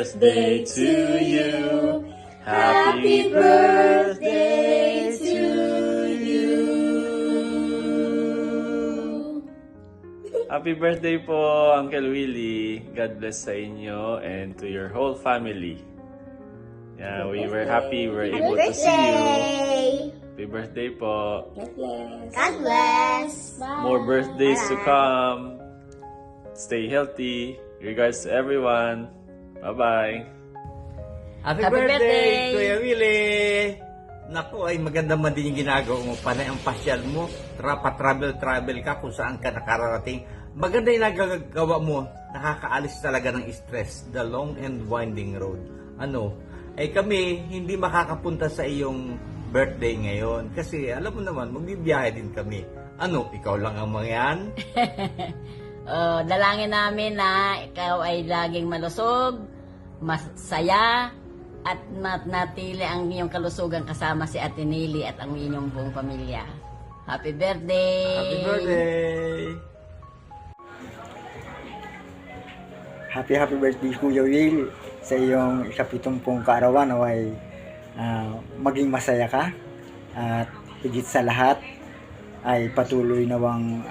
birthday to you. Happy birthday to you. Happy birthday po, Uncle Willie. God bless sa inyo and to your whole family. Yeah, we were happy we were able to see you. Happy birthday po. God bless. God bless. More birthdays to come. Stay healthy. Regards to everyone. Bye-bye. Happy Happy birthday, birthday! Kuya Willie! Naku, ay maganda man din yung ginagawa mo. Panay ang pasyal mo. Travel ka kung saan ka nakararating. Maganda yung nagagawa mo. Nakakaalis talaga ng stress. The long and winding road. Ay kami, hindi makakapunta sa iyong birthday ngayon. Kasi alam mo naman, magbibiyahe din kami. Ikaw lang ang mga yan? Dalangin namin na ikaw ay laging malusog, masaya, at natili ang iyong kalusugan kasama si Ate Nelly at ang inyong buong pamilya. Happy birthday! Happy birthday! Happy birthday Kuya Will. Sa iyong 70 kaarawan ay maging masaya ka. At higit sa lahat ay patuloy nawang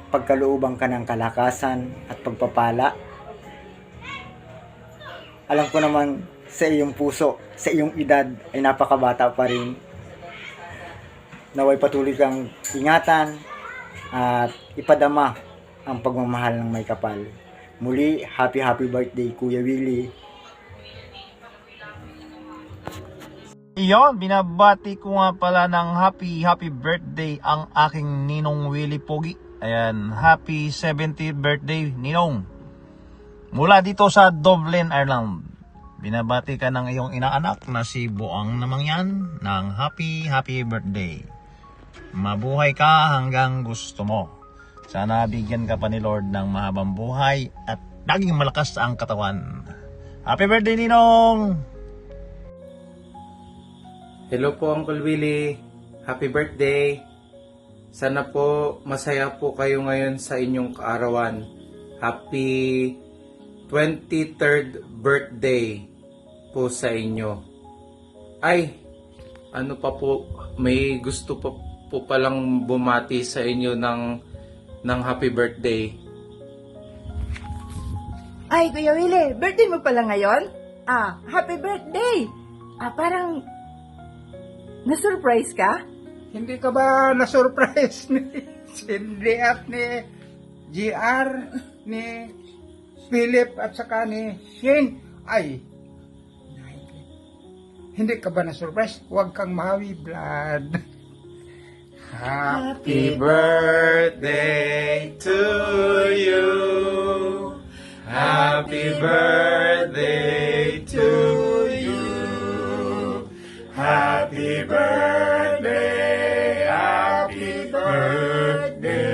pagkalooban ka ng kalakasan at pagpapala. Alam ko naman sa iyong puso, sa iyong edad ay napakabata pa rin. Naway patuloy kang ingatan at ipadama ang pagmamahal ng may kapal. Muli, happy birthday Kuya Willie. Iyon, binabati ko nga pala ng happy birthday ang aking Ninong Willie Pogi. Ayan, happy 70th birthday, Ninong. Mula dito sa Dublin, Ireland. Binabati ka ng iyong inaanak na si Buang namang yan ng happy birthday. Mabuhay ka hanggang gusto mo. Sana bigyan ka pa ni Lord ng mahabang buhay at laging malakas ang katawan. Happy birthday, Ninong! Hello po, Uncle Willie. Happy birthday. Sana po masaya po kayo ngayon sa inyong kaarawan. Happy 23rd birthday po sa inyo. Ay, pa po, may gusto po palang bumati sa inyo ng happy birthday. Ay, Kuya Willie, birthday mo pala ngayon? Happy birthday! Parang na-surprise ka? Hindi ka ba na-surprise ni Cindy at ni GR, ni Philip at saka ni Shane? Ay, hindi ka ba na-surprise? Huwag kang mahawi, blood. Happy birthday to you. Happy birthday to you. Happy birthday. Happy birthday.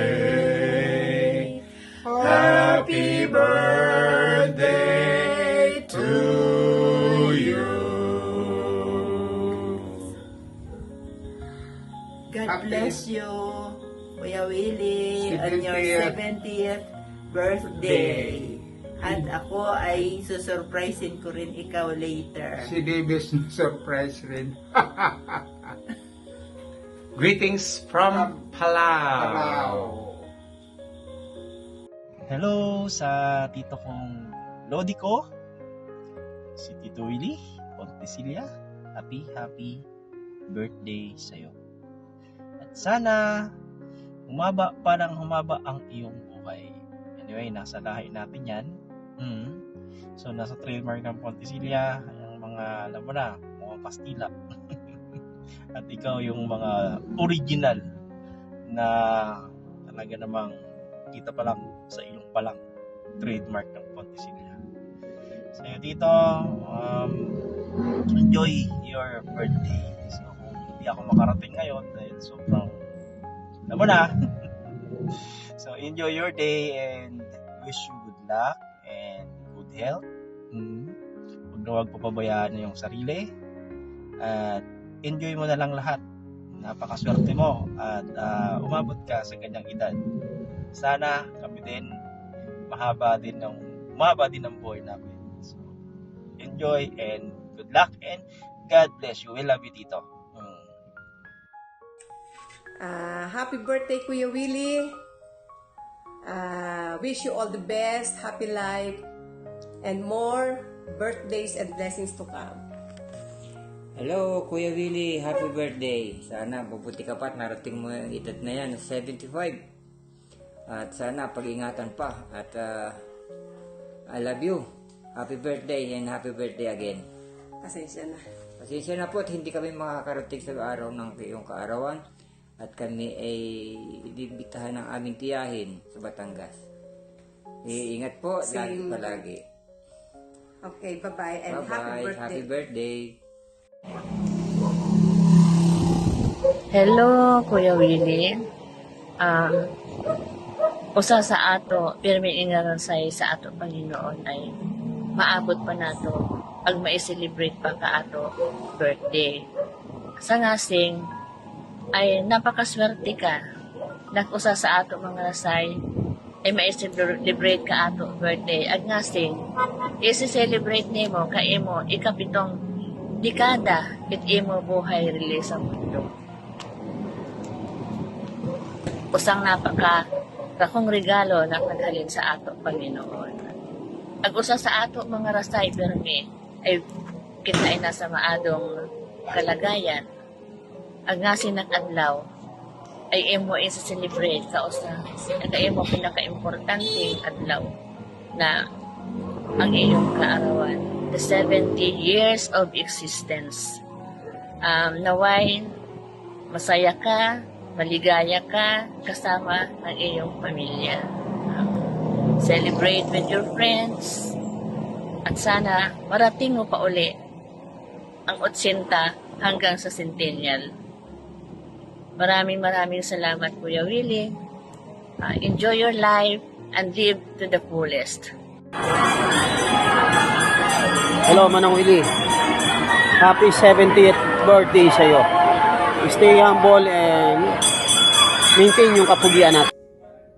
Happy birthday to you. God bless you, Kuya Willie, on your 70th birthday. At ako ay susurprisein ko rin ikaw later. Si Davis na surprise rin. Greetings from Palau. Hello sa tito kong Lodi ko, si Tito Willie Pontesilia. Happy birthday sa'yo. At sana humaba ang iyong buhay. Anyway, nasa lahi natin yan. So nasa trademark ng Pontesilia, yung mga alam mo na, mga pastila. At ikaw yung mga original na talaga namang kita pa lang sa ilong pa lang trademark ng Pontesilia. So dito, enjoy your birthday. So kung hindi ako makarating ngayon dahil sobrang alam mo na. So enjoy your day and wish you good luck and good health. Huwag na huwag papabayaan yung sarili at enjoy mo na lang lahat. Napakaswerte mo at umabot ka sa ganyang edad. Sana kami din mahaba din ng buhay namin. So enjoy, and good luck, and God bless you. We love you, Tito. Happy birthday, Kuya Willie. Wish you all the best, happy life, and more birthdays and blessings to come. Hello, Kuya Willie. Happy birthday. Sana mabuti ka pa at narating mo yung edad na yan, 75. At sana pag-ingatan pa. At I love you. Happy birthday and happy birthday again. Pasensya na. Pasensya na po at hindi kami makakarating sa araw ng iyong kaarawan. At kami ay ibibitahan ng aming tiyahin sa Batangas. Iingat po, lagi palagi. Okay, bye-bye and happy Bye-bye. birthday. Happy birthday. Hello, Kuya Willie. Usa sa ato, pirmi ingarasay sa ato Panginoon ay maabot pa nato pag mai-celebrate pa ka ato birthday. Sa ngasing ay napakaswerte ka na usa sa ato mga rasay ay mai-celebrate ka ato birthday. Ag ngasing isi-celebrate nimo ka imo ikapitong dekada it imo buhay rili sa mundo. Usang napaka kakong regalo na naghalin sa ato Panginoon. Ag usa sa ato mga rasay permi ay kita ay nasa maadong kalagayan. Ag nga sinag-adlaw ay imo isa-celebrate sa usa ka imo pinaka-importanteng adlaw na ang iyong kaarawan, the 70 years of existence. Naway masaya ka, maligaya ka kasama ang iyong pamilya. Celebrate with your friends at sana marating mo pa uli ang 80 hanggang sa centennial. Maraming salamat, Kuya Willie. Enjoy your life and live to the fullest. Hello, Manang Willie. Happy 70th birthday sa'yo. Stay humble and maintain yung kapugian natin.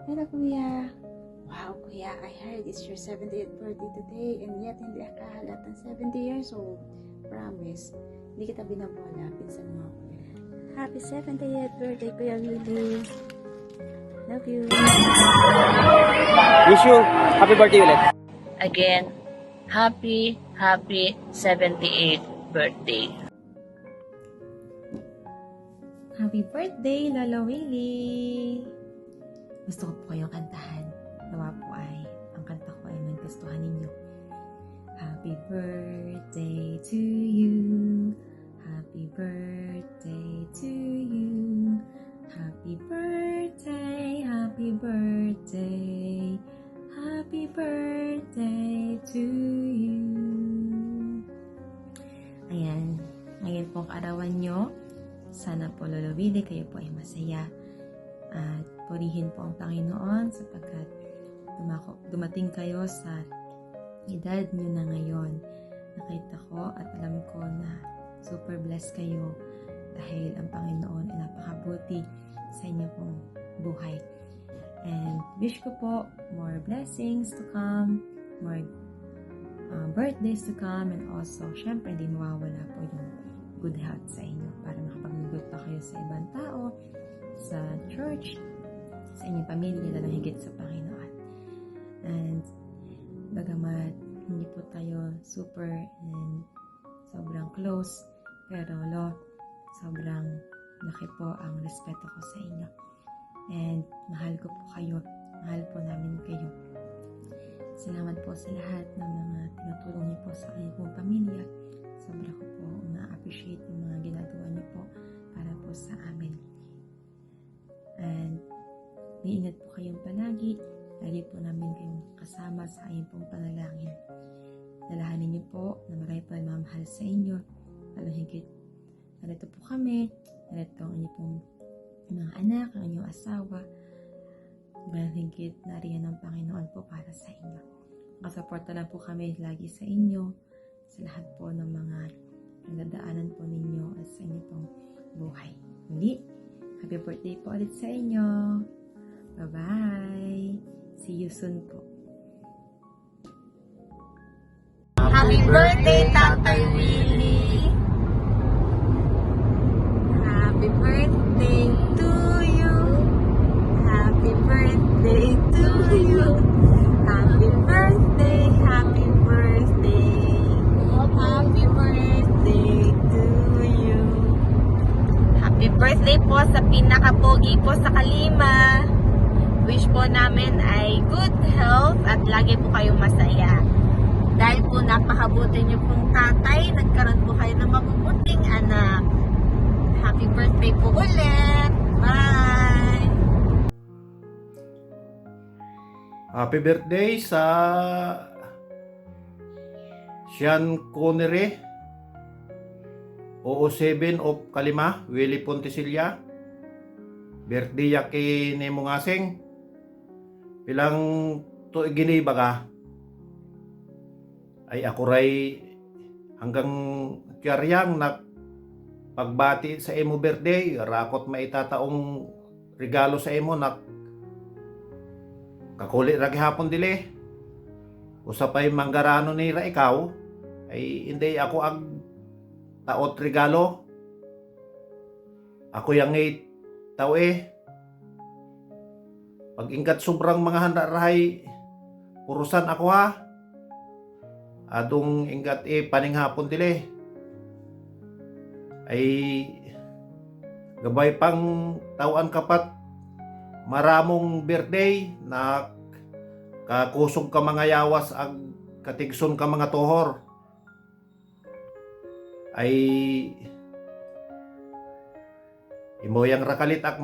Hello, Kuya. Wow, Kuya, I heard it's your 70th birthday today and yet hindi ka halatang 70 years old. Promise, hindi kita binabola. Pinsan mo ako. Happy 70th birthday, Kuya Willie. Love you. Wish you happy birthday ulit. Again, happy 78th birthday. Happy birthday, Lolo Willie! Gusto ko po kayong kantahan. Nawa po ay, ang kanta ko ay magkastuhan ninyo. Happy birthday to you. Happy birthday to you. Happy birthday, happy birthday. Happy birthday to you. Ayan, ngayon pong arawan nyo. Sana po, Lolo Willie, kayo po ay masaya at purihin po ang Panginoon sapagkat dumating kayo sa edad nyo na ngayon. Nakita ko at alam ko na super blessed kayo dahil ang Panginoon ay napakabuti sa inyo pong buhay. And wish ko po more blessings to come, more birthdays to come, and also, syempre, hindi mawawala po yung good health sa inyo para makapaglugot pa kayo sa ibang tao, sa church, sa inyong pamilya, lalo higit sa Panginoon. And bagamat hindi po tayo super and sobrang close, pero sobrang laki po ang respeto ko sa inyo. And mahal ko po kayo, mahal po namin kayo. Salamat po sa lahat ng mga tinutulong niyo po sa inyong pamilya. Sobra ko po na-appreciate yung mga ginagawa niyo po para po sa amin. And may-ingat po kayong palagi. Lagi po namin kayong kasama sa inyong pong panalangin. Dalahanin niyo po na marami po mamahal sa inyo. Lalo higit, narito po kami. Narito ang inyong pong mga anak, ang inyong asawa. Lalo higit, nariyan ng Panginoon po para sa inyo. Makasuporta lang po kami lagi sa inyo. Sa lahat po ng mga nagdadaanan po ninyo at sa inyo pong buhay. Muli, happy birthday po ulit sa inyo. Bye-bye! See you soon po. Happy birthday! birthday, Tatay Willie! Happy birthday to you! Happy birthday to you! Happy birthday, happy birthday! Happy birthday to you! Happy birthday po sa pinakapogi po sa Kalima! Wish po namin ay good health at lagi po kayong masaya. Dahil po napakabuti niyo pong tatay, nagkaroon po kayo ng mabubuting anak. Happy birthday po ulit! Bye! Happy birthday sa Sean Connery, OO7 of Kalima, Willie Pontesilia. Birthday yaki ni Mungasing. Bilang to iginiba ka, ay ako ray hanggang karyang na pagbati sa emo birthday, rakot maitataong regalo sa emo na kakulit ra gihapon dili. Usapay manggarano nila ikaw, ay hindi ako ag taot regalo. Ako yang tao pag ingat sobrang mga handa rahay, urusan ako ha. Adong ingat paninghapon dili. Ay gabay pang tawaan kapat maramong birthday na kakusog ka mga yawas ag katigson ka mga tohor. Ay imo yang rakalit ak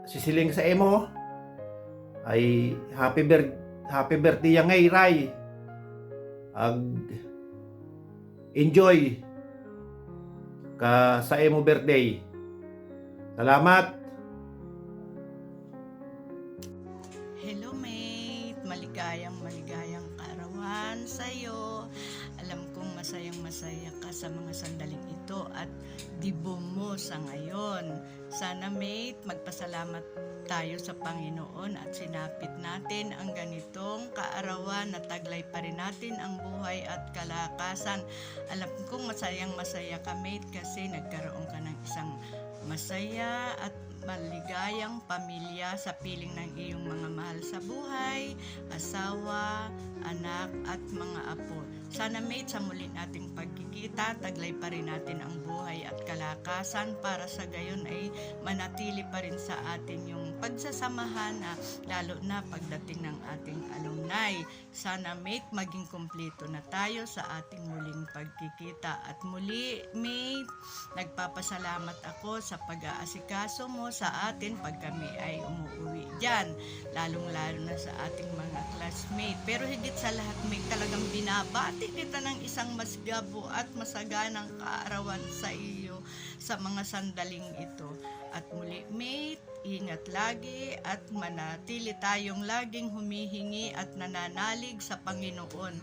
sisiling sa emo ay happy birthday yang ngay ray. Ag enjoy ka sa emo birthday. Salamat. Hello mate, maligayang kaarawan sa'yo. Alam kong masaya ka sa mga sandaling ito at dibo mo sa ngayon. Sana mate, magpasalamat tayo sa Panginoon at sinapit natin ang ganitong kaarawan na taglay pa rin natin ang buhay at kalakasan. Alam kong masaya ka mate kasi nagkaroon ka ng isang masaya at maligayang pamilya sa piling ng iyong mga mahal sa buhay, asawa, anak at mga apo. Sana mate, sa muli nating pagkikita, taglay pa rin natin ang buhay at kalakasan para sa gayon ay manatili pa rin sa atin yung pagsasamahan na lalo na pagdating ng ating alumni. Sana mate, maging kumpleto na tayo sa ating muling pagkikita. At muli mate, nagpapasalamat ako sa pag-aasikaso mo sa atin pag kami ay umuwi dyan, lalong-lalo na sa ating mga classmate. Pero higit sa lahat mate, talagang binabati kita ng isang masgabo at masaganang kaarawan sa iyo sa mga sandaling ito. At muli mate, ingat lagi at manatili tayong laging humihingi at nananalig sa Panginoon.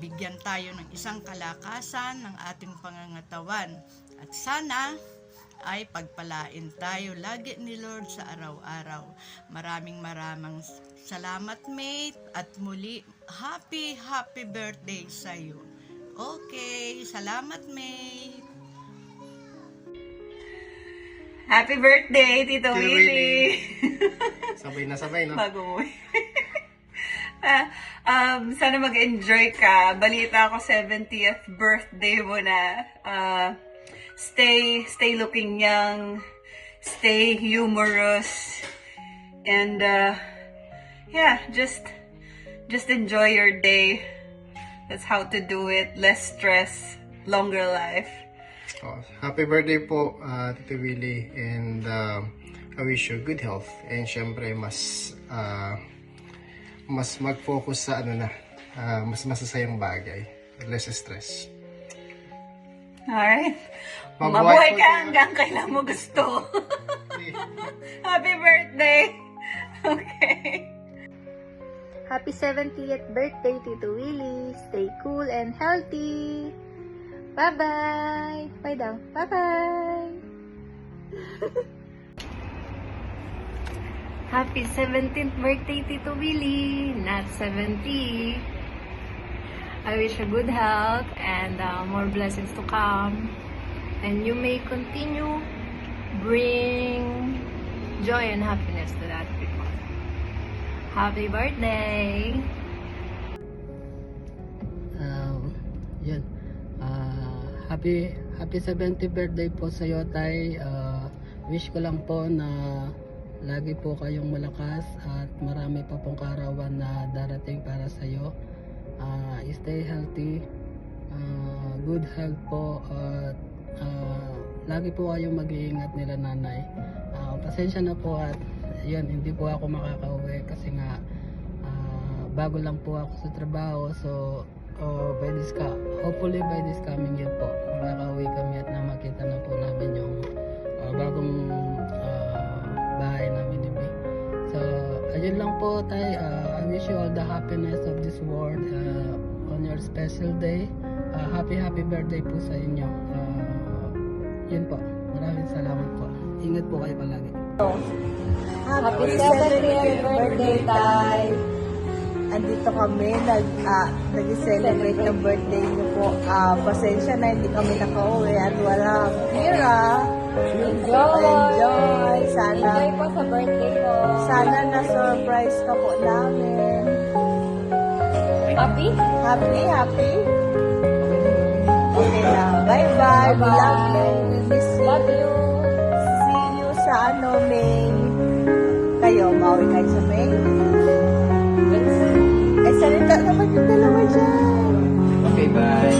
Bigyan tayo ng isang kalakasan ng ating pangangatawan. At sana ay pagpalain tayo lagi ni Lord sa araw-araw. Maraming salamat mate at muli happy birthday sa iyo. Okay, salamat mate. Happy birthday, Tito Willie! Sabay na sabay, no? Bago mo. Sana mag-enjoy ka. Balita ako 70th birthday mo na. Stay looking young. Stay humorous. And yeah, just enjoy your day. That's how to do it. Less stress, longer life. Oh, happy birthday po, Tito Willie, and I wish you good health, and syempre mas mag-focus sa mas masasayang bagay, less stress. Alright. Mabuhay ka hanggang kailan mo gusto. Happy birthday! Okay. Happy 70th birthday, Tito Willie. Stay cool and healthy. Bye-bye. Bye daw. Bye-bye. Happy 17th birthday, Tito Willie. Not 70. I wish you good health and more blessings to come. And you may continue bring joy and happiness to that people. Happy birthday! Yan. Happy 70th birthday po sa iyo, Tay. Wish ko lang po na lagi po kayong malakas at marami pa pong kaarawan na darating para sa iyo. Stay healthy, good health po, at lagi po kayong mag-iingat nila nanay. Pasensya na po at yun, hindi po ako makakauwi kasi nga bago lang po ako sa trabaho. So hopefully by this coming year po makakauwi kami at makita na po namin yung bagong bahay namin ni Bea. So ayun lang po, Tay. I wish you all the happiness of this world on your special day. Happy birthday po sa inyo. Yun po. Maraming salamat po. Ingat po kayo palagi. Happy 70th birthday, Tay! Andito kami, nag-celebrate ng birthday niyo po. Pasensya na, hindi kami nakauwi at walang pira. Enjoy! Sana, Enjoy po sa birthday ko. Sana na-surprise ka po namin. Happy? Happy? Okay na. Bye-bye. We love you. We miss you. Love you. See you sa May. Kayo, mauwi kayo sa May? Ay, salita naman yung dalawa dyan. Okay, bye.